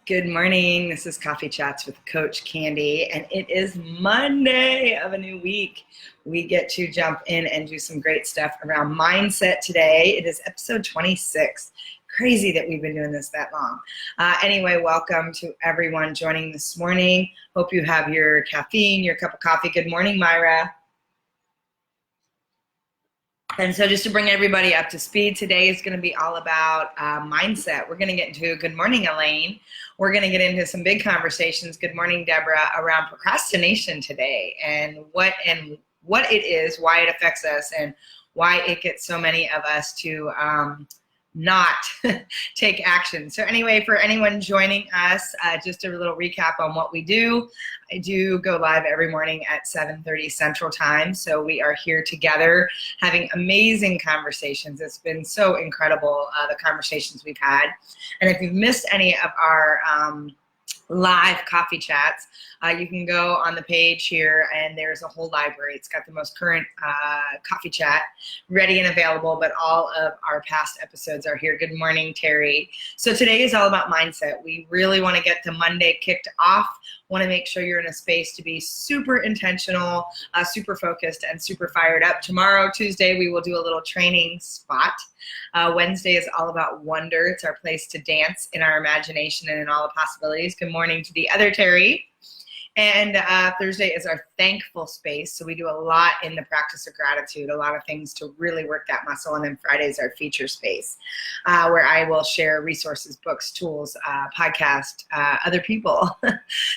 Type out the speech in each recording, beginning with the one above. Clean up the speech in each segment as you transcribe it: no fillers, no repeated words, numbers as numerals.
Good morning. This is Coffee Chats with Coach Candy, and it is Monday of a new week. We get to jump in and do some great stuff around mindset today. It is episode 26. Crazy that we've been doing this that long. Anyway, welcome to everyone joining this morning. Hope you have your caffeine, your cup of coffee. Good morning, Myra. And so just to bring everybody up to speed, today is going to be all about mindset. We're going to get into, good morning, Elaine. We're going to get into some big conversations, good morning, Deborah, around procrastination today and what it is, why it affects us, and why it gets so many of us to not take action. So anyway, for anyone joining us, just a little recap on what we do. I do go live every morning at 7:30 Central Time. So we are here together having amazing conversations. It's been so incredible, the conversations we've had. And if you've missed any of our live coffee chats, you can go on the page here and there's a whole library. It's got the most current coffee chat ready and available, but all of our past episodes are here. Good morning, Terry. So today is all about mindset. We really want to get the Monday kicked off. Want to make sure you're in a space to be super intentional, super focused, and super fired up. Tomorrow, Tuesday, we will do a little training spot. Wednesday is all about wonder. It's our place to dance in our imagination and in all the possibilities. Good morning to the other Terry. And Thursday is our thankful space. So we do a lot in the practice of gratitude, a lot of things to really work that muscle. And then Friday is our feature space, where I will share resources, books, tools, podcast, other people,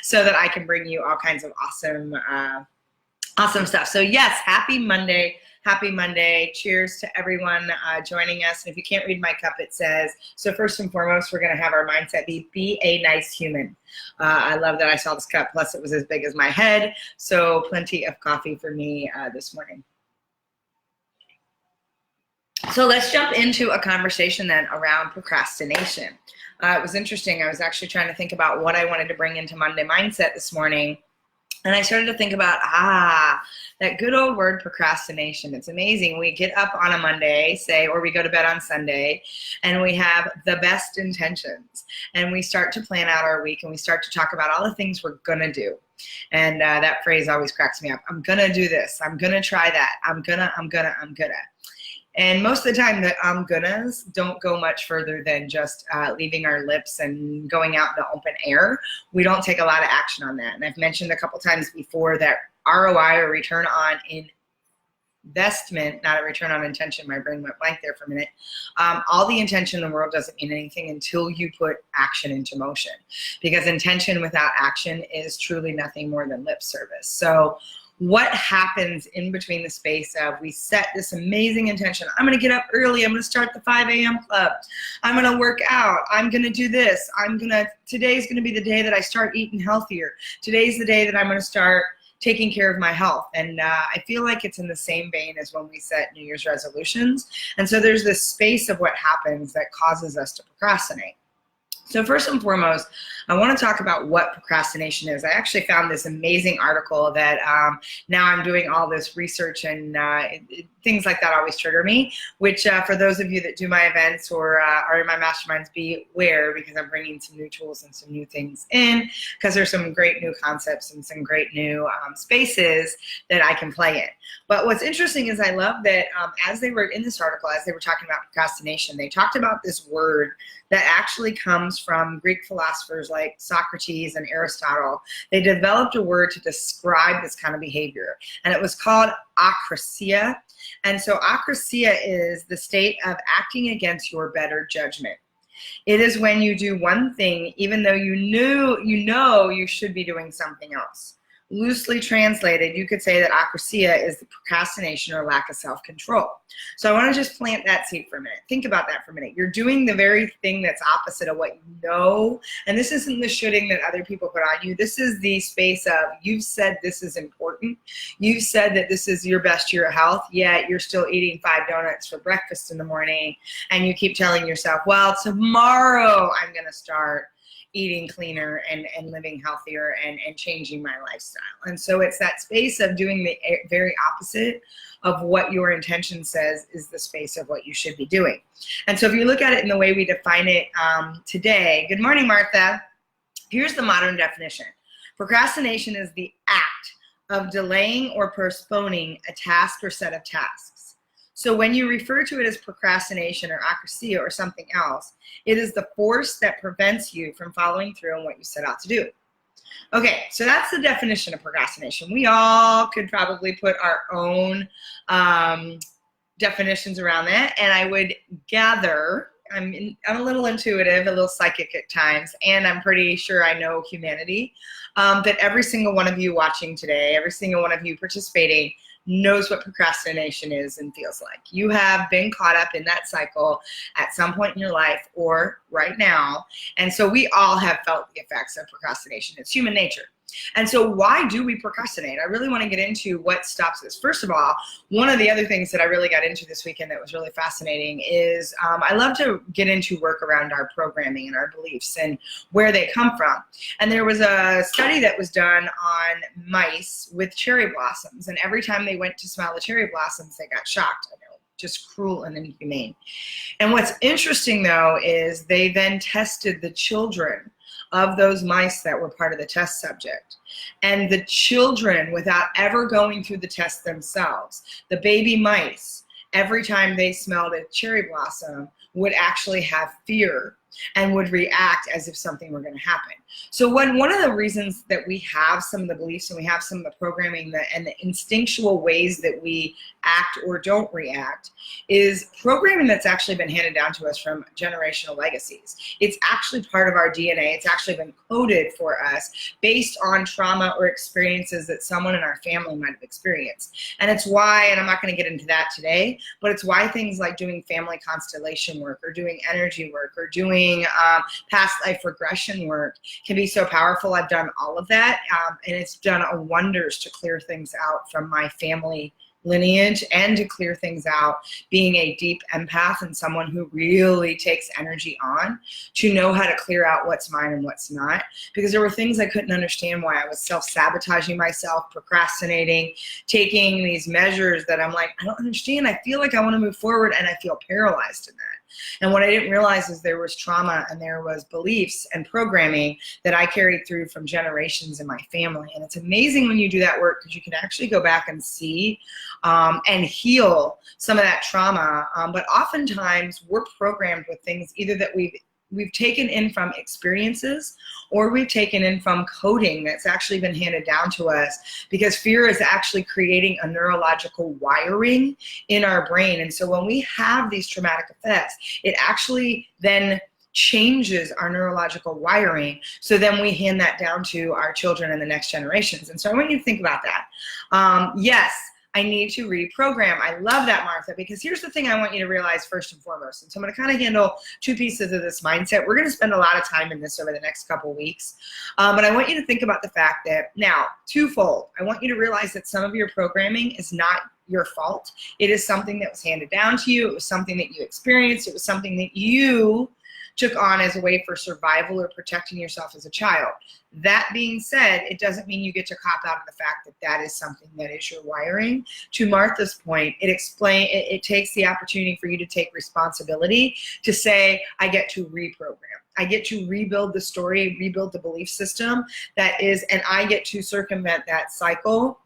so that I can bring you all kinds of awesome stuff. So yes, happy Monday. Happy Monday. Cheers to everyone joining us. And if you can't read my cup, it says, so first and foremost, we're going to have our mindset be a nice human. I love that I saw this cup, plus it was as big as my head. So plenty of coffee for me this morning. So let's jump into a conversation then around procrastination. It was interesting. I was actually trying to think about what I wanted to bring into Monday Mindset this morning. And I started to think about, that good old word procrastination. It's amazing. We get up on a Monday, or we go to bed on Sunday, and we have the best intentions. And we start to plan out our week, and we start to talk about all the things we're going to do. And that phrase always cracks me up. I'm going to do this. I'm going to try that. I'm gonna. And most of the time, the I'm gonnas don't go much further than just leaving our lips and going out in the open air. We don't take a lot of action on that. And I've mentioned a couple times before that ROI, or return on investment, not a return on intention. My brain went blank there for a minute. All the intention in the world doesn't mean anything until you put action into motion, because intention without action is truly nothing more than lip service. So what happens in between the space of we set this amazing intention? I'm going to get up early. I'm going to start the 5 a.m. club. I'm going to work out. I'm going to do this. Today's going to be the day that I start eating healthier. Today's the day that I'm going to start taking care of my health. And I feel like it's in the same vein as when we set New Year's resolutions. And so there's this space of what happens that causes us to procrastinate. So first and foremost, I want to talk about what procrastination is. I actually found this amazing article that now I'm doing all this research, and things like that always trigger me, which for those of you that do my events or are in my masterminds, be aware, because I'm bringing some new tools and some new things in, because there's some great new concepts and some great new spaces that I can play in. But what's interesting is I love that as they were in this article, as they were talking about procrastination, they talked about this word that actually comes from Greek philosophers like Socrates and Aristotle. They developed a word to describe this kind of behavior, and it was called akrasia. And so akrasia is the state of acting against your better judgment. It is when you do one thing even though you know you should be doing something else. Loosely translated, you could say that akrasia is the procrastination or lack of self-control. So I want to just plant that seed for a minute. Think about that for a minute. You're doing the very thing that's opposite of what you know. And this isn't the shooting that other people put on you. This is the space of, you've said this is important. You've said that this is your best year of health, yet you're still eating 5 donuts for breakfast in the morning. And you keep telling yourself, well, tomorrow I'm going to start eating cleaner and living healthier and changing my lifestyle. And so it's that space of doing the very opposite of what your intention says is the space of what you should be doing. And so if you look at it in the way we define it today, good morning, Martha. Here's the modern definition. Procrastination is the act of delaying or postponing a task or set of tasks. So when you refer to it as procrastination or akrasia or something else, it is the force that prevents you from following through on what you set out to do. Okay, so that's the definition of procrastination. We all could probably put our own definitions around that, and I would gather, I'm a little intuitive, a little psychic at times, and I'm pretty sure I know humanity, that every single one of you watching today, every single one of you participating knows what procrastination is and feels like. You have been caught up in that cycle at some point in your life or right now, and so we all have felt the effects of procrastination. It's human nature. And so why do we procrastinate? I really want to get into what stops us. First of all, one of the other things that I really got into this weekend that was really fascinating is I love to get into work around our programming and our beliefs and where they come from. And there was a study that was done on mice with cherry blossoms. And every time they went to smell the cherry blossoms, they got shocked. I know, just cruel and inhumane. And what's interesting, though, is they then tested the children of those mice that were part of the test subject. And the children, without ever going through the test themselves, the baby mice, every time they smelled a cherry blossom, would actually have fear and would react as if something were going to happen. So one of the reasons that we have some of the beliefs and we have some of the programming and the instinctual ways that we act or don't react is programming that's actually been handed down to us from generational legacies. It's actually part of our DNA. It's actually been coded for us based on trauma or experiences that someone in our family might have experienced. And it's why, and I'm not going to get into that today, but it's why things like doing family constellation work or doing energy work or doing past life regression work can be so powerful. I've done all of that, and it's done wonders to clear things out from my family lineage and to clear things out, being a deep empath and someone who really takes energy on to know how to clear out what's mine and what's not, because there were things I couldn't understand why I was self-sabotaging myself, procrastinating, taking these measures that I'm like, I don't understand. I feel like I want to move forward and I feel paralyzed in that. And what I didn't realize is there was trauma and there was beliefs and programming that I carried through from generations in my family. And it's amazing when you do that work because you can actually go back and see and heal some of that trauma. But oftentimes we're programmed with things either that we've taken in from experiences or we've taken in from coding that's actually been handed down to us, because fear is actually creating a neurological wiring in our brain. And so when we have these traumatic effects, it actually then changes our neurological wiring. So then we hand that down to our children and the next generations. And so I want you to think about that. Yes, I need to reprogram. I love that, Martha, because here's the thing I want you to realize first and foremost. And so I'm going to kind of handle two pieces of this mindset. We're going to spend a lot of time in this over the next couple of weeks. But I want you to think about the fact that, now, twofold. I want you to realize that some of your programming is not your fault. It is something that was handed down to you. It was something that you experienced. It was something that you took on as a way for survival or protecting yourself as a child. That being said, it doesn't mean you get to cop out of the fact that that is something that is your wiring. To Martha's point, it takes the opportunity for you to take responsibility to say, I get to reprogram. I get to rebuild the story, rebuild the belief system that is, and I get to circumvent that cycle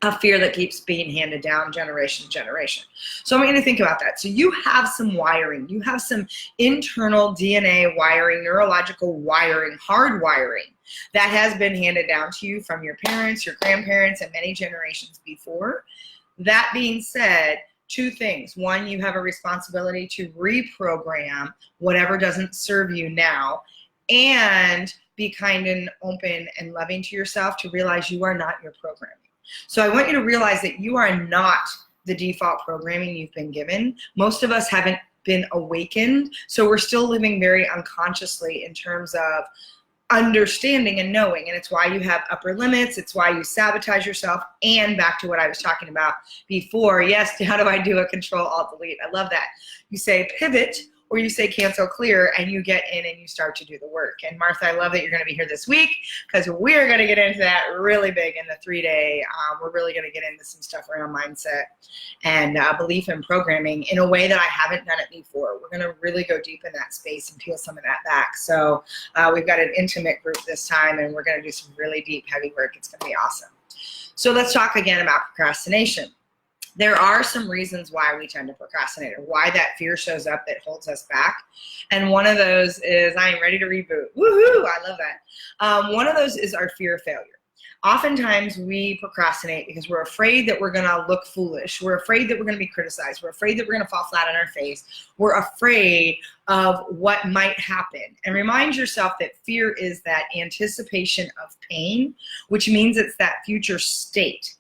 of fear that keeps being handed down generation to generation. So I want you to think about that. So you have some wiring. You have some internal DNA wiring, neurological wiring, hardwiring that has been handed down to you from your parents, your grandparents, and many generations before. That being said, two things. One, you have a responsibility to reprogram whatever doesn't serve you now, and be kind and open and loving to yourself to realize you are not your programming. So I want you to realize that you are not the default programming you've been given. Most of us haven't been awakened, so we're still living very unconsciously in terms of understanding and knowing. And it's why you have upper limits. It's why you sabotage yourself. And back to what I was talking about before, yes, how do I do a Control-Alt-Delete? I love that. You say pivot or you say cancel, clear, and you get in and you start to do the work. And Martha, I love that you're going to be here this week because we're going to get into that really big in the 3-day. We're really going to get into some stuff around mindset and belief in programming in a way that I haven't done it before. We're going to really go deep in that space and peel some of that back. So we've got an intimate group this time, and we're going to do some really deep, heavy work. It's going to be awesome. So let's talk again about procrastination. There are some reasons why we tend to procrastinate, or why that fear shows up that holds us back. And one of those is, I am ready to reboot. Woohoo! I love that. One of those is our fear of failure. Oftentimes we procrastinate because we're afraid that we're going to look foolish. We're afraid that we're going to be criticized. We're afraid that we're going to fall flat on our face. We're afraid of what might happen. And remind yourself that fear is that anticipation of pain, which means it's that future state.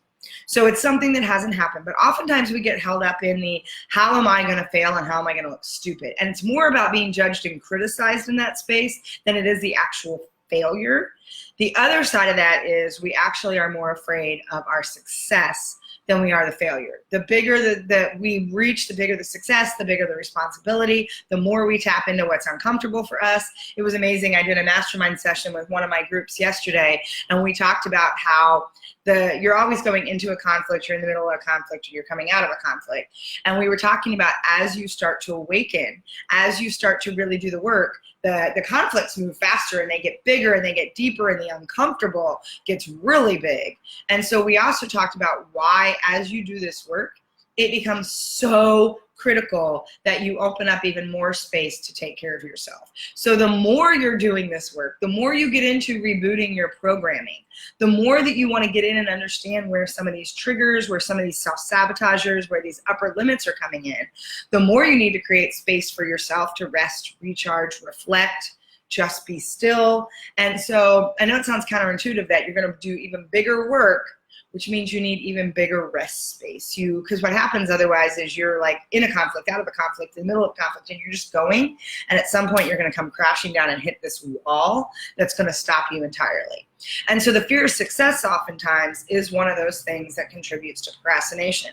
So it's something that hasn't happened, but oftentimes we get held up in the how am I going to fail and how am I going to look stupid? And it's more about being judged and criticized in that space than it is the actual failure. The other side of that is we actually are more afraid of our success than we are the failure. The bigger that we reach, the bigger the success, the bigger the responsibility, the more we tap into what's uncomfortable for us. It was amazing. I did a mastermind session with one of my groups yesterday, and we talked about how you're always going into a conflict, you're in the middle of a conflict, or you're coming out of a conflict. And we were talking about as you start to awaken, as you start to really do the work, the conflicts move faster and they get bigger and they get deeper, and the uncomfortable gets really big. And so we also talked about why, as you do this work, it becomes so critical that you open up even more space to take care of yourself. So the more you're doing this work, the more you get into rebooting your programming, the more that you want to get in and understand where some of these triggers, where some of these self-sabotagers, where these upper limits are coming in, the more you need to create space for yourself to rest, recharge, reflect, just be still. And so I know it sounds counterintuitive that you're going to do even bigger work, which means you need even bigger rest space. Because what happens otherwise is you're like in a conflict, out of a conflict, in the middle of a conflict, and you're just going, and at some point you're going to come crashing down and hit this wall that's going to stop you entirely. And so the fear of success oftentimes is one of those things that contributes to procrastination.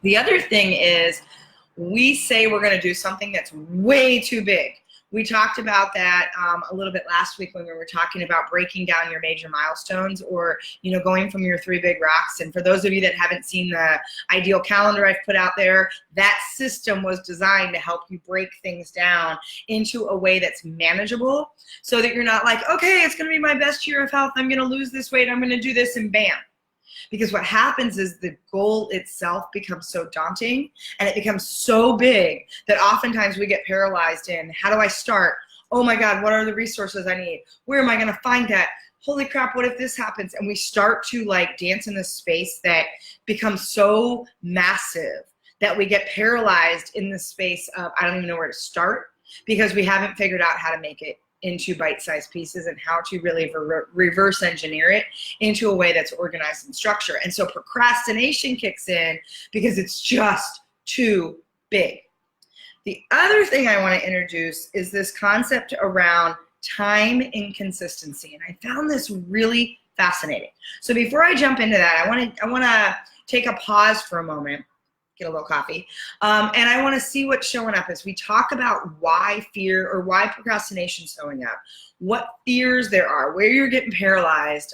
The other thing is we say we're going to do something that's way too big. We talked about that a little bit last week when we were talking about breaking down your major milestones, or going from your 3 big rocks. And for those of you that haven't seen the ideal calendar I've put out there, that system was designed to help you break things down into a way that's manageable, so that you're not like, okay, it's going to be my best year of health, I'm going to lose this weight, I'm going to do this, and bam. Because what happens is the goal itself becomes so daunting and it becomes so big that oftentimes we get paralyzed in, how do I start? Oh my God, what are the resources I need? Where am I going to find that? Holy crap, what if this happens? And we start to like dance in this space that becomes so massive that we get paralyzed in the space of, I don't even know where to start, because we haven't figured out how to make it into bite-sized pieces and how to really reverse engineer it into a way that's organized and structured. And so procrastination kicks in because it's just too big. The other thing I want to introduce is this concept around time inconsistency. And I found this really fascinating. So before I jump into that, I want to take a pause for a moment, get a little coffee, and I want to see what's showing up as we talk about why fear or why procrastination is showing up, what fears there are, where you're getting paralyzed,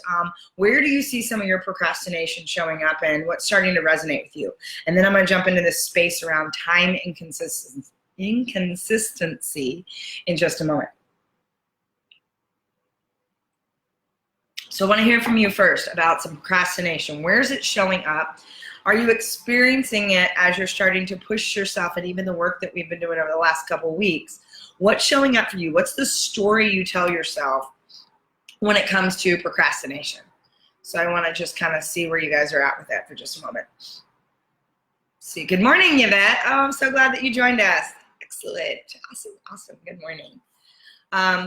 where do you see some of your procrastination showing up, and what's starting to resonate with you. And then I'm going to jump into this space around time inconsistency in just a moment. So I want to hear from you first about some procrastination. Where is it showing up? Are you experiencing it as you're starting to push yourself, and even the work that we've been doing over the last couple of weeks? What's showing up for you? What's the story you tell yourself when it comes to procrastination? So I want to just kind of see where you guys are at with that for just a moment. See, good morning, Yvette. Oh, I'm so glad that you joined us. Excellent. Awesome. Good morning.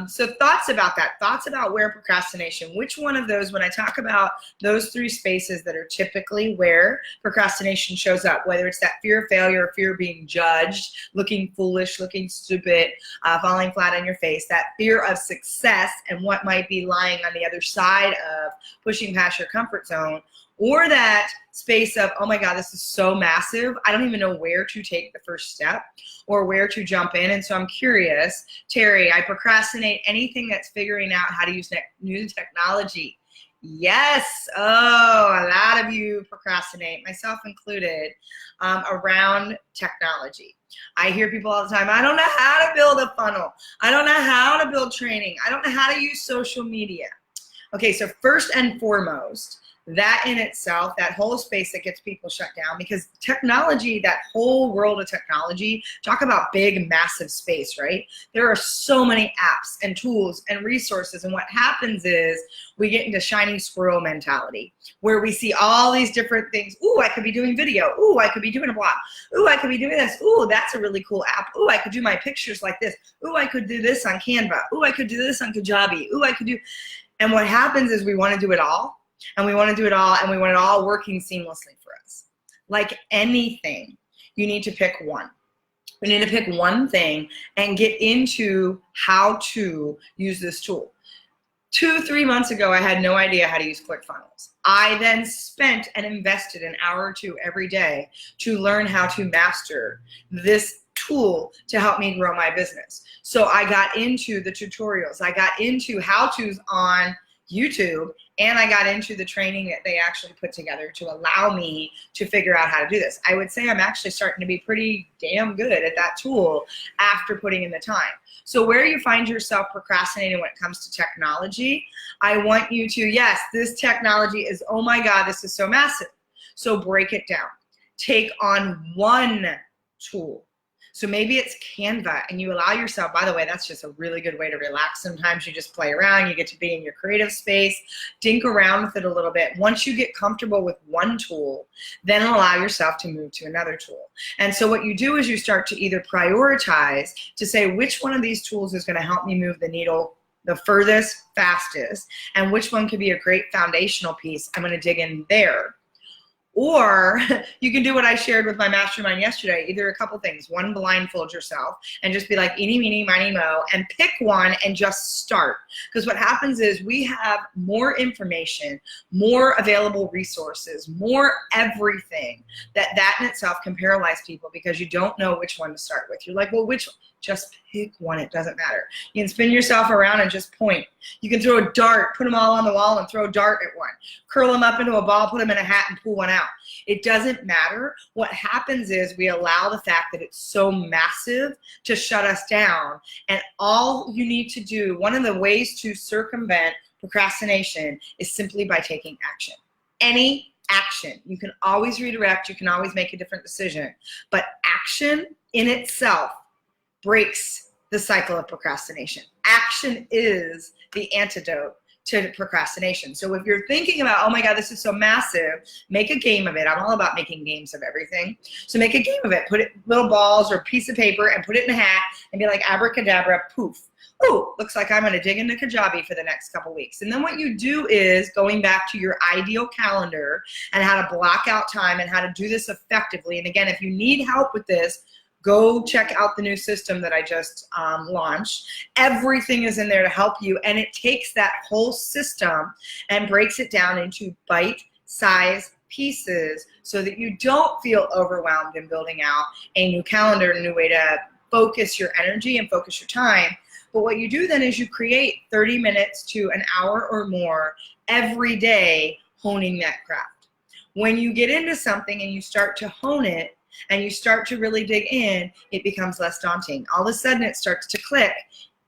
So thoughts about that, thoughts about where procrastination, which one of those, when I talk about those 3 spaces that are typically where procrastination shows up, whether it's that fear of failure, fear of being judged, looking foolish, looking stupid, falling flat on your face, that fear of success and what might be lying on the other side of pushing past your comfort zone, or that space of, oh my God, this is so massive. I don't even know where to take the first step or where to jump in. And so I'm curious, Terry, I procrastinate anything that's figuring out how to use new technology. Yes. Oh, a lot of you procrastinate, myself included, around technology. I hear people all the time, I don't know how to build a funnel. I don't know how to build training. I don't know how to use social media. Okay, so first and foremost, that in itself, that whole space that gets people shut down, because technology, that whole world of technology, talk about big, massive space, right? There are so many apps and tools and resources, and what happens is we get into shiny squirrel mentality, where we see all these different things. Ooh, I could be doing video. Ooh, I could be doing a blog. Ooh, I could be doing this. Ooh, that's a really cool app. Ooh, I could do my pictures like this. Ooh, I could do this on Canva. Ooh, I could do this on Kajabi. Ooh, I could do, and what happens is we want to do it all. And we want to do it all, and we want it all working seamlessly for us. Like anything, you need to pick one. We need to pick one thing and get into how to use this tool. 2-3 months ago, I had no idea how to use ClickFunnels. I then spent and invested an hour or two every day to learn how to master this tool to help me grow my business. So I got into the tutorials. I got into how-tos on YouTube, and I got into the training that they actually put together to allow me to figure out how to do this. I would say I'm actually starting to be pretty damn good at that tool after putting in the time. So where you find yourself procrastinating when it comes to technology, I want you to, yes, this technology is, oh my God, this is so massive. So break it down. Take on one tool. So maybe it's Canva, and you allow yourself, by the way, that's just a really good way to relax. Sometimes you just play around, you get to be in your creative space, dink around with it a little bit. Once you get comfortable with one tool, then allow yourself to move to another tool. And so what you do is you start to either prioritize to say which one of these tools is going to help me move the needle the furthest, fastest, and which one could be a great foundational piece. I'm going to dig in there. Or you can do what I shared with my mastermind yesterday, either a couple things. One, blindfold yourself and just be like, eeny, meeny, miny, mo, and pick one and just start. Because what happens is we have more information, more available resources, more everything that in itself can paralyze people because you don't know which one to start with. You're like, well, which one? Just pick one, it doesn't matter. You can spin yourself around and just point. You can throw a dart, put them all on the wall and throw a dart at one. Curl them up into a ball, put them in a hat and pull one out. It doesn't matter. What happens is we allow the fact that it's so massive to shut us down. And all you need to do, one of the ways to circumvent procrastination is simply by taking action. Any action. You can always redirect, you can always make a different decision. But action in itself breaks the cycle of procrastination. Action is the antidote to procrastination. So if you're thinking about, oh my God, this is so massive, make a game of it. I'm all about making games of everything. So make a game of it. Put it little balls or a piece of paper and put it in a hat and be like abracadabra, poof. Oh, looks like I'm going to dig into Kajabi for the next couple weeks. And then what you do is going back to your ideal calendar and how to block out time and how to do this effectively. And again, if you need help with this, go check out the new system that I just launched. Everything is in there to help you, and it takes that whole system and breaks it down into bite-sized pieces so that you don't feel overwhelmed in building out a new calendar, a new way to focus your energy and focus your time. But what you do then is you create 30 minutes to an hour or more every day honing that craft. When you get into something and you start to hone it, and you start to really dig in, it becomes less daunting. All of a sudden it starts to click,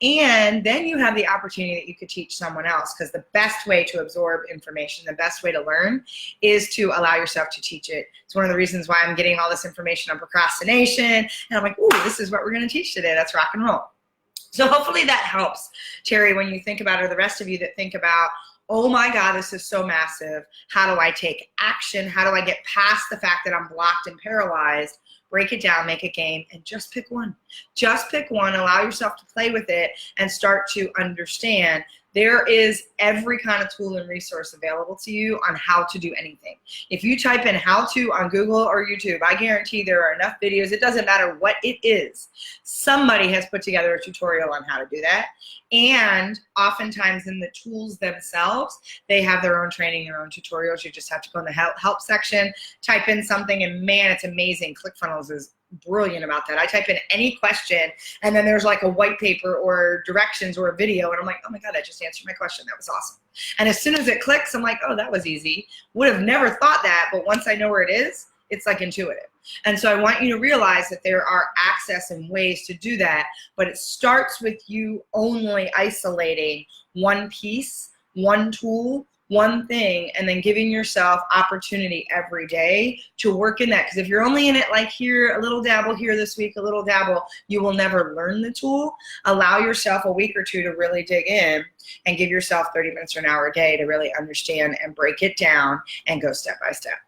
and then you have the opportunity that you could teach someone else, because the best way to absorb information, the best way to learn is to allow yourself to teach it. It's one of the reasons why I'm getting all this information on procrastination, and I'm like, ooh, this is what we're gonna teach today, let's rock and roll. So hopefully that helps, Terry, when you think about, or the rest of you that think about, oh my God, this is so massive. How do I take action? How do I get past the fact that I'm blocked and paralyzed? Break it down, make a game, and just pick one. Just pick one, allow yourself to play with it, and start to understand There is every kind of tool and resource available to you on how to do anything. If you type in how to on Google or YouTube, I guarantee there are enough videos. It doesn't matter what it is. Somebody has put together a tutorial on how to do that. And oftentimes in the tools themselves, they have their own training, their own tutorials. You just have to go in the help section, type in something, and man, it's amazing. ClickFunnels is brilliant about that. I type in any question, and then there's like a white paper or directions or a video, and I'm like, oh my God, that just answered my question. That was awesome. And as soon as it clicks, I'm like, oh, that was easy. Would have never thought that, but once I know where it is, it's like intuitive. And so I want you to realize that there are access and ways to do that, but it starts with you only isolating one piece, one tool, one thing, and then giving yourself opportunity every day to work in that. Because if you're only in it like here, a little dabble here this week, a little dabble, you will never learn the tool. Allow yourself a week or two to really dig in and give yourself 30 minutes or an hour a day to really understand and break it down and go step by step.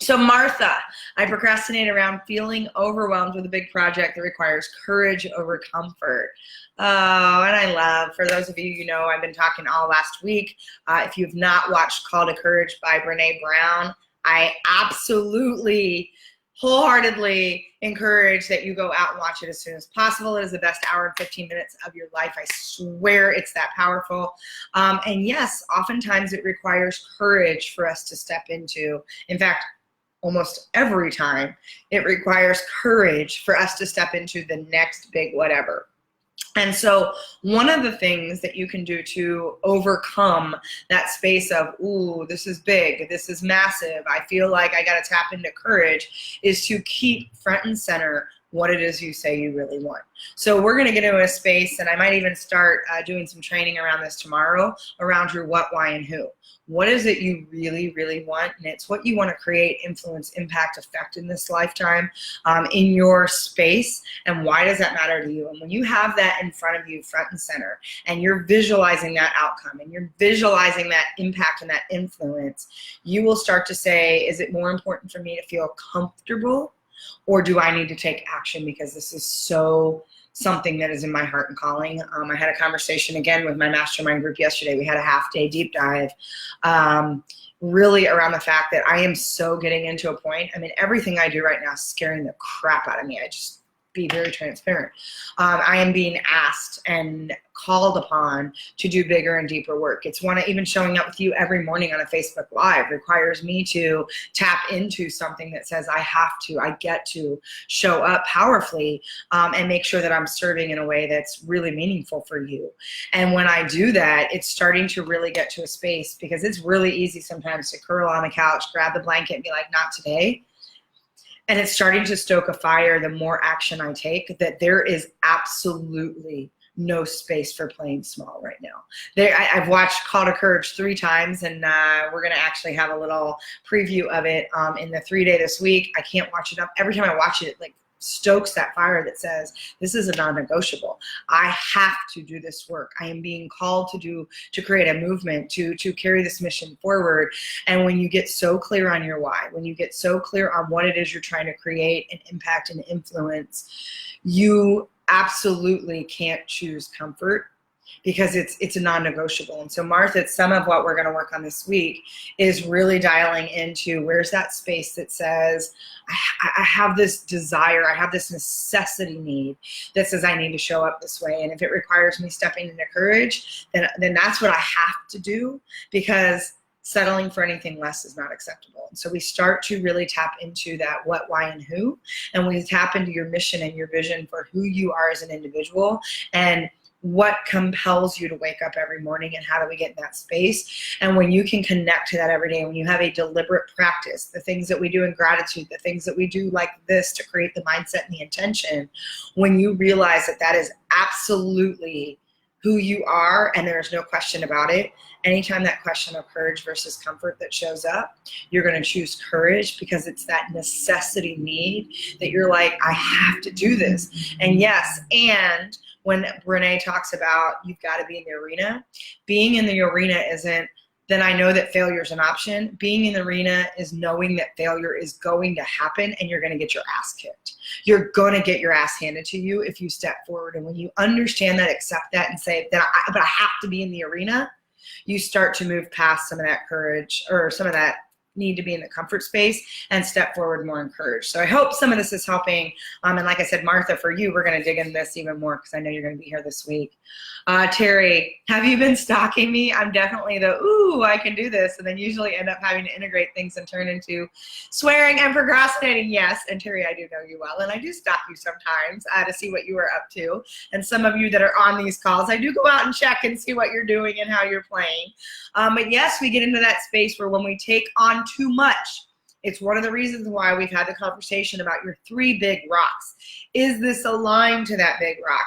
So Martha, I procrastinate around feeling overwhelmed with a big project that requires courage over comfort. Oh, and I love, for those of you, you know, I've been talking all last week. If you've not watched Call to Courage by Brene Brown, I absolutely, wholeheartedly encourage that you go out and watch it as soon as possible. It is the best hour and 15 minutes of your life. I swear it's that powerful. And yes, oftentimes it requires courage for us to step into. In fact, almost every time it requires courage for us to step into the next big whatever. And so one of the things that you can do to overcome that space of, ooh, this is big, this is massive, I feel like I got to tap into courage, is to keep front and center what it is you say you really want. So we're going to get into a space, and I might even start doing some training around this tomorrow, around your what, why, and who. What is it you really, really want? And it's what you want to create, influence, impact, effect in this lifetime, in your space. And why does that matter to you? And when you have that in front of you, front and center, and you're visualizing that outcome, and you're visualizing that impact and that influence, you will start to say, is it more important for me to feel comfortable, or do I need to take action because this is so something that is in my heart and calling? I had a conversation again with my mastermind group yesterday. We had a half-day deep dive, really around the fact that I am so getting into a point. I mean, everything I do right now is scaring the crap out of me. I just be very transparent. I am being asked and called upon to do bigger and deeper work. It's one of even showing up with you every morning on a Facebook Live requires me to tap into something that says I have to, I get to show up powerfully, and make sure that I'm serving in a way that's really meaningful for you. And when I do that, it's starting to really get to a space, because it's really easy sometimes to curl on the couch, grab the blanket and be like, not today. And it's starting to stoke a fire the more action I take, that there is absolutely no space for playing small right now. I've watched Call to Courage 3 times, and we're going to actually have a little preview of it in the 3-day this week. I can't watch it up. Every time I watch it, it like stokes that fire that says, this is a non-negotiable. I have to do this work. I am being called to create a movement, to carry this mission forward. And when you get so clear on your why, when you get so clear on what it is you're trying to create and impact and influence, you absolutely can't choose comfort, because it's a non-negotiable. And so Martha, some of what we're going to work on this week is really dialing into where's that space that says, I have this desire, I have this necessity need that says I need to show up this way. And if it requires me stepping into courage, then that's what I have to do, because settling for anything less is not acceptable. And so we start to really tap into that what, why, and who. And we tap into your mission and your vision for who you are as an individual, and what compels you to wake up every morning, and how do we get in that space. And when you can connect to that every day, when you have a deliberate practice, the things that we do in gratitude, the things that we do like this to create the mindset and the intention, when you realize that that is absolutely who you are and there's no question about it, anytime that question of courage versus comfort that shows up, you're going to choose courage, because it's that necessity need that you're like, I have to do this. And yes, and when Brene talks about you've got to be in the arena, being in the arena isn't then I know that failure is an option. Being in the arena is knowing that failure is going to happen and you're going to get your ass kicked. You're going to get your ass handed to you if you step forward. And when you understand that, accept that, and say that but I have to be in the arena, you start to move past some of that courage or some of that need to be in the comfort space and step forward more encouraged. So I hope some of this is helping. And like I said, Martha, for you, we're going to dig into this even more because I know you're going to be here this week. Terry, have you been stalking me? I'm definitely the, ooh, I can do this. And then usually end up having to integrate things and turn into swearing and procrastinating. Yes. And Terry, I do know you well. And I do stalk you sometimes to see what you are up to. And some of you that are on these calls, I do go out and check and see what you're doing and how you're playing. But yes, we get into that space where when we take on too much, it's one of the reasons why we've had the conversation about your 3 big rocks. Is this aligned to that big rock?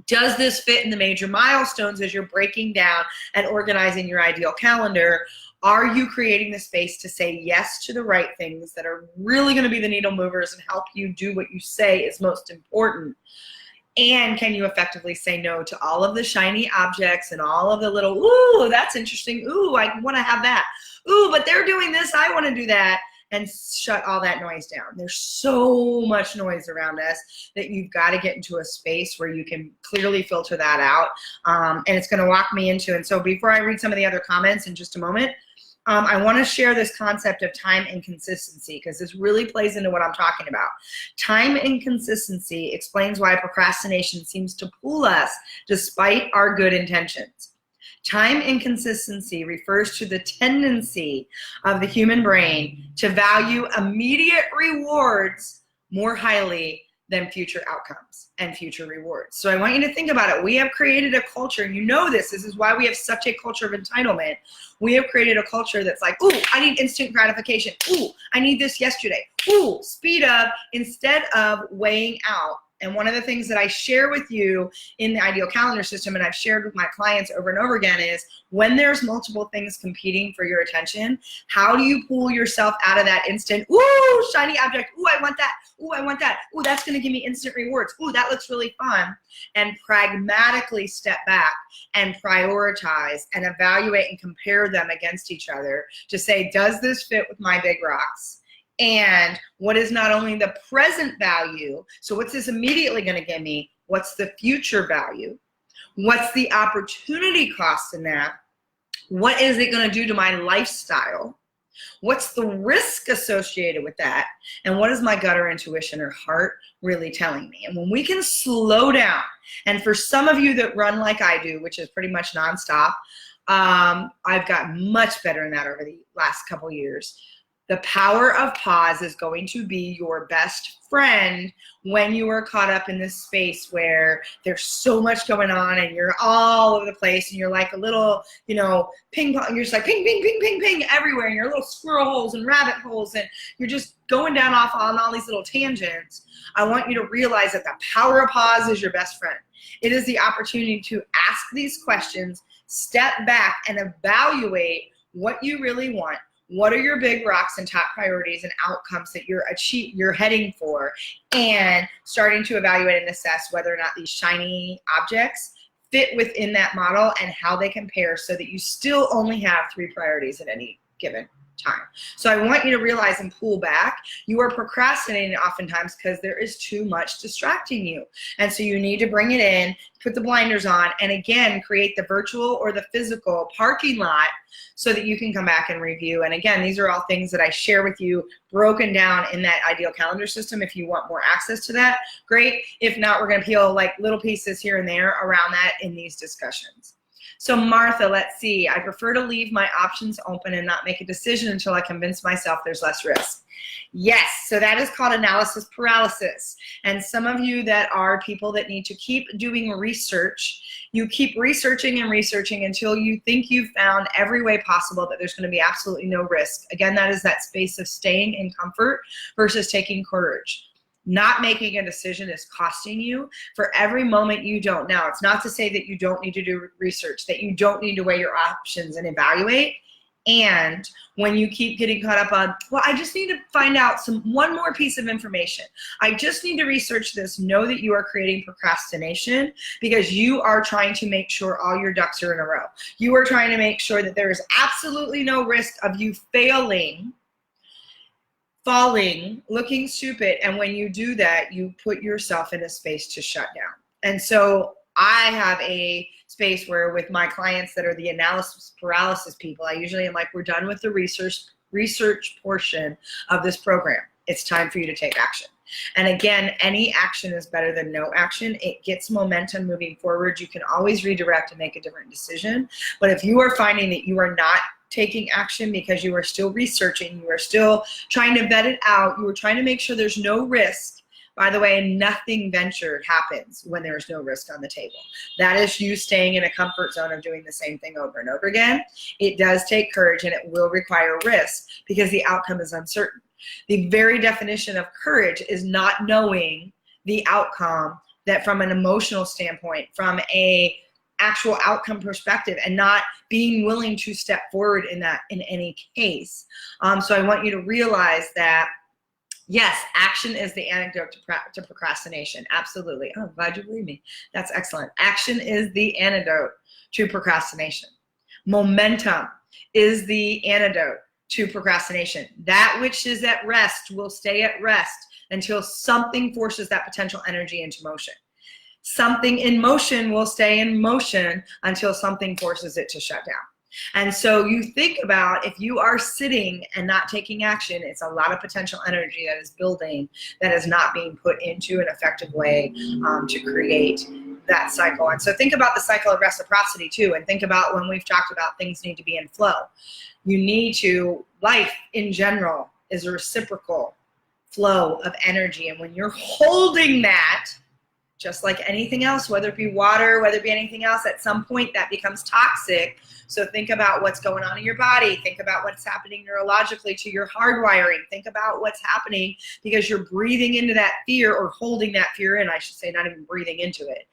Does this fit in the major milestones as you're breaking down and organizing your ideal calendar? Are you creating the space to say yes to the right things that are really going to be the needle movers and help you do what you say is most important? And can you effectively say no to all of the shiny objects and all of the little, ooh, that's interesting. Ooh, I want to have that. Ooh, but they're doing this. I want to do that. And shut all that noise down. There's so much noise around us that you've got to get into a space where you can clearly filter that out. And it's going to walk me into, and so before I read some of the other comments in just a moment, I want to share this concept of time and consistency because this really plays into what I'm talking about. Time and consistency explains why procrastination seems to pull us despite our good intentions. Time and consistency refers to the tendency of the human brain to value immediate rewards more highly than future outcomes and future rewards. So I want you to think about it. We have created a culture, and you know this is why we have such a culture of entitlement. We have created a culture that's like, ooh, I need instant gratification. Ooh, I need this yesterday. Ooh, speed up, instead of weighing out. And one of the things that I share with you in the ideal calendar system, and I've shared with my clients over and over again, is when there's multiple things competing for your attention, how do you pull yourself out of that instant, ooh, shiny object, ooh, I want that, ooh, I want that, ooh, that's gonna give me instant rewards, ooh, that looks really fun, and pragmatically step back and prioritize and evaluate and compare them against each other to say, does this fit with my big rocks? And what is not only the present value, so what's this immediately going to give me? What's the future value? What's the opportunity cost in that? What is it going to do to my lifestyle? What's the risk associated with that? And what is my gut or intuition or heart really telling me? And when we can slow down, and for some of you that run like I do, which is pretty much nonstop, I've gotten much better in that over the last couple years. The power of pause is going to be your best friend when you are caught up in this space where there's so much going on and you're all over the place and you're like a little, ping pong. You're just like ping, ping, ping, ping, ping everywhere. And you're little squirrel holes and rabbit holes and you're just going down off on all these little tangents. I want you to realize that the power of pause is your best friend. It is the opportunity to ask these questions, step back and evaluate what you really want. What are your big rocks and top priorities and outcomes that you're heading for, and starting to evaluate and assess whether or not these shiny objects fit within that model and how they compare so that you still only have 3 priorities at any given time. So I want you to realize and pull back. You are procrastinating oftentimes because there is too much distracting you. And so you need to bring it in, put the blinders on, and again, create the virtual or the physical parking lot so that you can come back and review. And again, these are all things that I share with you broken down in that ideal calendar system. If you want more access to that, great. If not, we're going to peel like little pieces here and there around that in these discussions. So Martha, let's see. I prefer to leave my options open and not make a decision until I convince myself there's less risk. Yes, so that is called analysis paralysis. And some of you that are people that need to keep doing research, you keep researching and researching until you think you've found every way possible that there's going to be absolutely no risk. Again, that is that space of staying in comfort versus taking courage. Not making a decision is costing you for every moment you don't. Now, it's not to say that you don't need to do research, that you don't need to weigh your options and evaluate. And when you keep getting caught up on, well, I just need to find out one more piece of information. I just need to research this. Know that you are creating procrastination because you are trying to make sure all your ducks are in a row. You are trying to make sure that there is absolutely no risk of you failing, falling, looking stupid. And when you do that, you put yourself in a space to shut down. And so I have a space where with my clients that are the analysis paralysis people, I usually am like, we're done with the research portion of this program. It's time for you to take action. And again, any action is better than no action. It gets momentum moving forward. You can always redirect and make a different decision. But if you are finding that you are not taking action because you are still researching, you are still trying to vet it out, you are trying to make sure there's no risk. By the way, nothing ventured happens when there's no risk on the table. That is you staying in a comfort zone of doing the same thing over and over again. It does take courage and it will require risk because the outcome is uncertain. The very definition of courage is not knowing the outcome, that from an emotional standpoint, from a actual outcome perspective, and not being willing to step forward in that in any case. So I want you to realize that yes, action is the antidote to procrastination. Absolutely. Oh, I'm glad you believe me. That's excellent. Action is the antidote to procrastination. Momentum is the antidote to procrastination. That which is at rest will stay at rest until something forces that potential energy into motion. Something in motion will stay in motion until something forces it to shut down. And so you think about if you are sitting and not taking action, it's a lot of potential energy that is building that is not being put into an effective way to create that cycle. And so think about the cycle of reciprocity too, and think about when we've talked about things need to be in flow. You need to, life in general is a reciprocal flow of energy. And when you're holding that, just like anything else, whether it be water, whether it be anything else, at some point that becomes toxic. So think about what's going on in your body. Think about what's happening neurologically to your hardwiring. Think about what's happening because you're breathing into that fear or holding that fear in, I should say, not even breathing into it.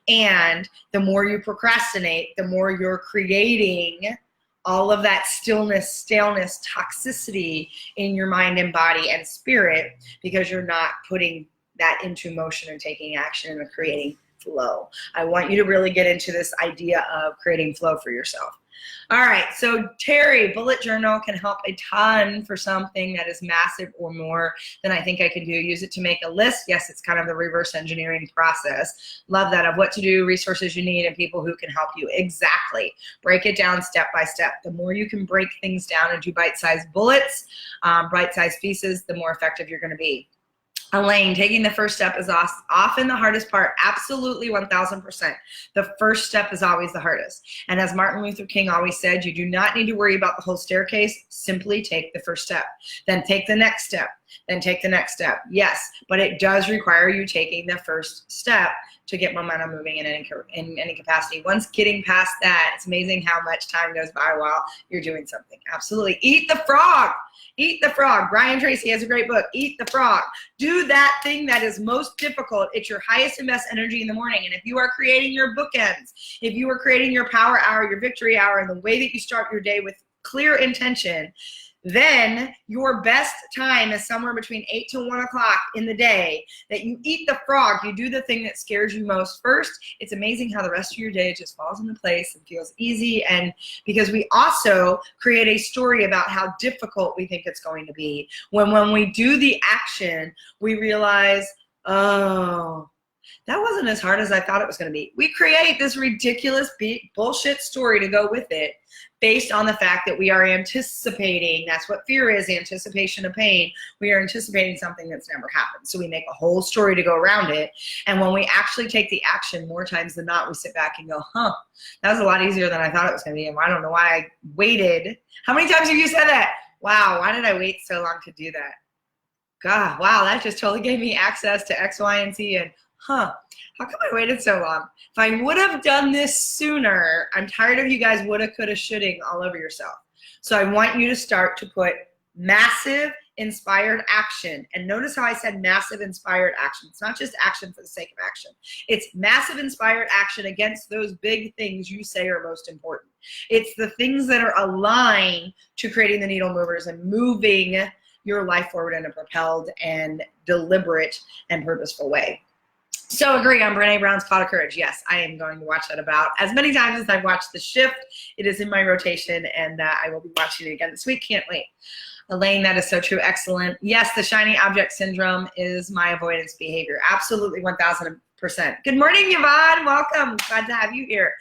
And the more you procrastinate, the more you're creating all of that stillness, staleness, toxicity in your mind and body and spirit because you're not putting that into motion and taking action and creating flow. I want you to really get into this idea of creating flow for yourself. All right, so Terry, bullet journal can help a ton for something that is massive or more than I think I can do. Use it to make a list. Yes, it's kind of the reverse engineering process. Love that, of what to do, resources you need, and people who can help you. Exactly. Break it down step by step. The more you can break things down into bite-sized bullets, bite-sized pieces, the more effective you're going to be. Elaine, taking the first step is often the hardest part. Absolutely, 1000%. The first step is always the hardest. And as Martin Luther King always said, you do not need to worry about the whole staircase. Simply take the first step. Then take the next step. Then take the next step. Yes, but it does require you taking the first step to get momentum moving in any capacity. Once getting past that, it's amazing how much time goes by while you're doing something. Absolutely. Eat the frog. Eat the frog. Brian Tracy has a great book, Eat the Frog. Do that thing that is most difficult. It's your highest and best energy in the morning. And if you are creating your bookends, if you are creating your power hour, your victory hour, and the way that you start your day with clear intention, then your best time is somewhere between 8 to 1 o'clock in the day that you eat the frog. You do the thing that scares you most first. It's amazing how the rest of your day just falls into place and feels easy. And because we also create a story about how difficult we think it's going to be. When we do the action, we realize, oh, that wasn't as hard as I thought it was going to be. We create this ridiculous bullshit story to go with it based on the fact that we are anticipating. That's what fear is, anticipation of pain. We are anticipating something that's never happened. So we make a whole story to go around it. And when we actually take the action, more times than not, we sit back and go, huh, that was a lot easier than I thought it was going to be. And I don't know why I waited. How many times have you said that? Wow, why did I wait so long to do that? God, wow, that just totally gave me access to X, Y, and Z. And how come I waited so long? If I would have done this sooner, I'm tired of you guys woulda, coulda, shoulding all over yourself. So I want you to start to put massive inspired action. And notice how I said massive inspired action. It's not just action for the sake of action. It's massive inspired action against those big things you say are most important. It's the things that are aligned to creating the needle movers and moving your life forward in a propelled and deliberate and purposeful way. So agree on Brené Brown's Call to Courage. Yes, I am going to watch that about as many times as I've watched The Shift. It is in my rotation, and I will be watching it again this week. Can't wait. Elaine, that is so true. Excellent. Yes, the shiny object syndrome is my avoidance behavior. Absolutely, 1000%. Good morning, Yvonne. Welcome. Glad to have you here.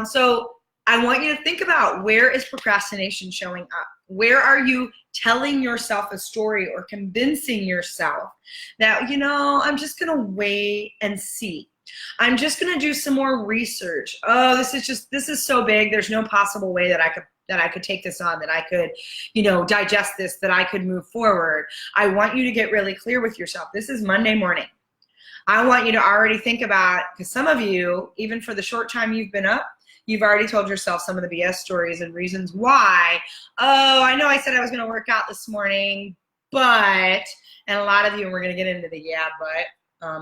So I want you to think about, where is procrastination showing up? Where are you telling yourself a story or convincing yourself that, I'm just going to wait and see. I'm just going to do some more research. Oh, this is so big. There's no possible way that I could take this on, that I could, digest this, that I could move forward. I want you to get really clear with yourself. This is Monday morning. I want you to already think about, because some of you, even for the short time you've been up, you've already told yourself some of the BS stories and reasons why. Oh, I know I said I was going to work out this morning, but, and a lot of you, and we're going to get into the but,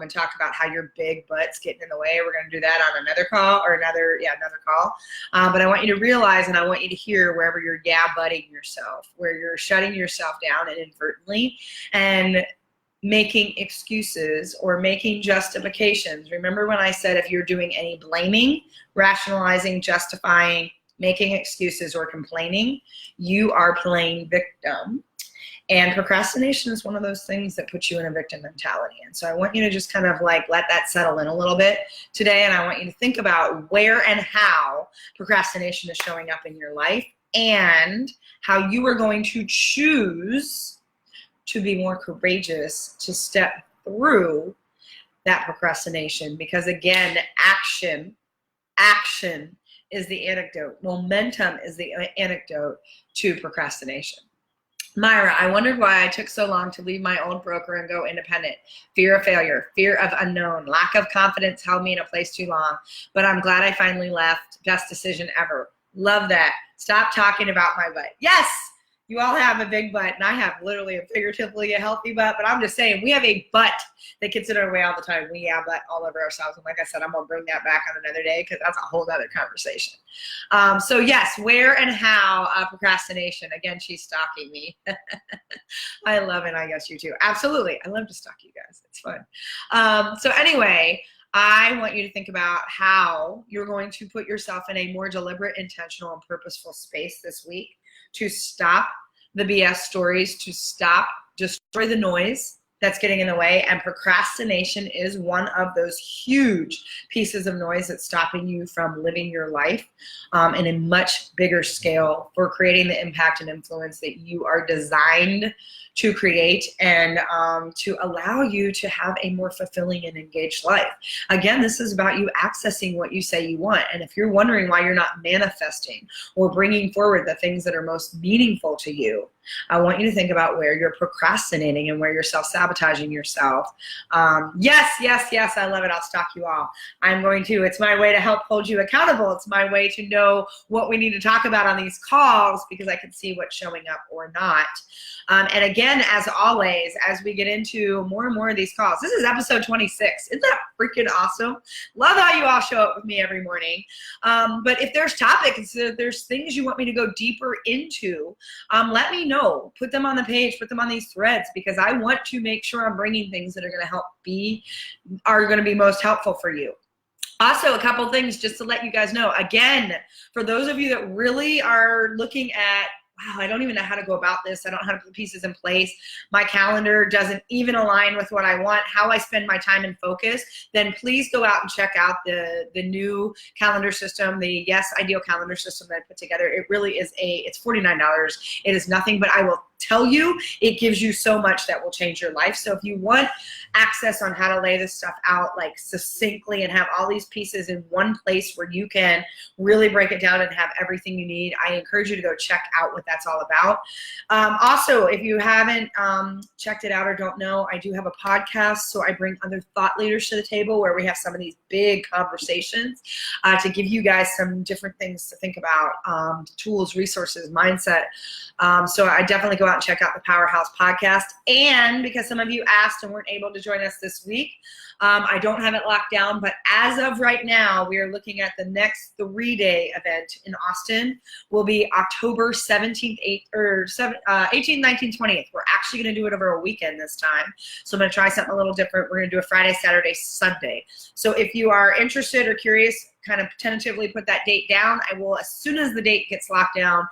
and talk about how your big butt's getting in the way. We're going to do that on another call, or another call. But I want you to realize, and I want you to hear, wherever you're butting yourself, where you're shutting yourself down inadvertently and making excuses or making justifications. Remember when I said, if you're doing any blaming, rationalizing, justifying, making excuses, or complaining, you are playing victim. And procrastination is one of those things that puts you in a victim mentality. And so I want you to just kind of let that settle in a little bit today. And I want you to think about where and how procrastination is showing up in your life, and how you are going to choose to be more courageous to step through that procrastination. Because again, action is the antidote. Momentum is the antidote to procrastination. Myra, I wondered why I took so long to leave my old broker and go independent. Fear of failure, fear of unknown, lack of confidence held me in a place too long, but I'm glad I finally left. Best decision ever. Love that. Stop talking about my butt. Yes, you all have a big butt, and I have literally and figuratively a healthy butt, but I'm just saying, we have a butt that gets in our way all the time. We butt all over ourselves, and like I said, I'm going to bring that back on another day, because that's a whole other conversation. So yes, where and how procrastination. Again, she's stalking me. I love it. I guess you too. Absolutely. I love to stalk you guys. It's fun. So anyway, I want you to think about how you're going to put yourself in a more deliberate, intentional, and purposeful space this week to stop the BS stories, to destroy the noise that's getting in the way. And procrastination is one of those huge pieces of noise that's stopping you from living your life in a much bigger scale, for creating the impact and influence that you are designed to create, and to allow you to have a more fulfilling and engaged life. Again, this is about you accessing what you say you want. And if you're wondering why you're not manifesting or bringing forward the things that are most meaningful to you, I want you to think about where you're procrastinating and where you're self-sabotaging yourself. Yes, I love it. I'll stalk you all. It's my way to help hold you accountable. It's my way to know what we need to talk about on these calls, because I can see what's showing up or not. And again, as always, as we get into more and more of these calls, this is episode 26. Isn't that freaking awesome? Love how you all show up with me every morning. But if there's topics, if there's things you want me to go deeper into, let me know. Put them on the page, put them on these threads, because I want to make sure I'm bringing things that are going to be most helpful for you. Also, a couple things just to let you guys know. Again, for those of you that really are looking at, wow, I don't even know how to go about this. I don't know how to put pieces in place. My calendar doesn't even align with what I want, how I spend my time and focus, then please go out and check out the new calendar system, the Yes Ideal calendar system that I put together. It really is it's $49. It is nothing, but I will tell you, it gives you so much that will change your life. So if you want access on how to lay this stuff out like succinctly and have all these pieces in one place where you can really break it down and have everything you need, I encourage you to go check out what that's all about. Also, if you haven't checked it out or don't know, I do have a podcast. So I bring other thought leaders to the table where we have some of these big conversations to give you guys some different things to think about, tools, resources, mindset. So I definitely go out and check out the Powerhouse podcast. And because some of you asked and weren't able to join us this week, I don't have it locked down, but as of right now, we are looking at the next 3-day event in Austin. Will be October 17th, 18th, 19th, 20th. We're actually going to do it over a weekend this time. So I'm going to try something a little different. We're going to do a Friday, Saturday, Sunday. So if you are interested or curious, kind of tentatively put that date down. I will, as soon as the date gets locked down,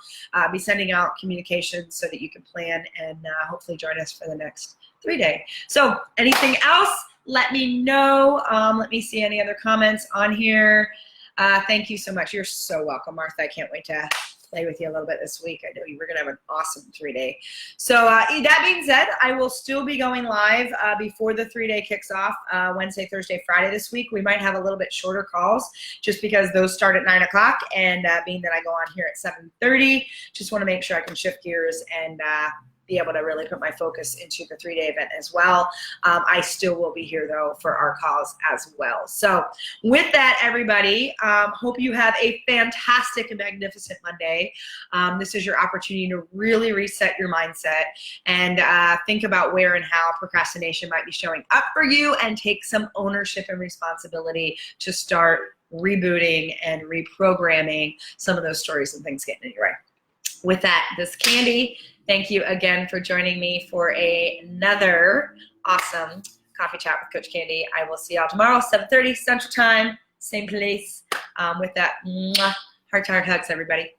be sending out communications so that you can plan and hopefully join us for the next 3-day. So anything else, let me know. Let me see any other comments on here. Thank you so much. You're so welcome, Martha. I can't wait to play with you a little bit this week. I know we're going to have an awesome 3-day. So that being said, I will still be going live before the 3-day kicks off, Wednesday, Thursday, Friday this week. We might have a little bit shorter calls just because those start at 9 o'clock, and being that I go on here at 7:30, just want to make sure I can shift gears and be able to really put my focus into the 3-day event as well. I still will be here though for our calls as well. So with that, everybody, hope you have a fantastic and magnificent Monday. This is your opportunity to really reset your mindset and think about where and how procrastination might be showing up for you, and take some ownership and responsibility to start rebooting and reprogramming some of those stories and things getting in your way. With that, this is Candy. Thank you again for joining me for another awesome coffee chat with Coach Candy. I will see y'all tomorrow, 7:30 Central Time, same place. With that, heart to heart hugs, everybody.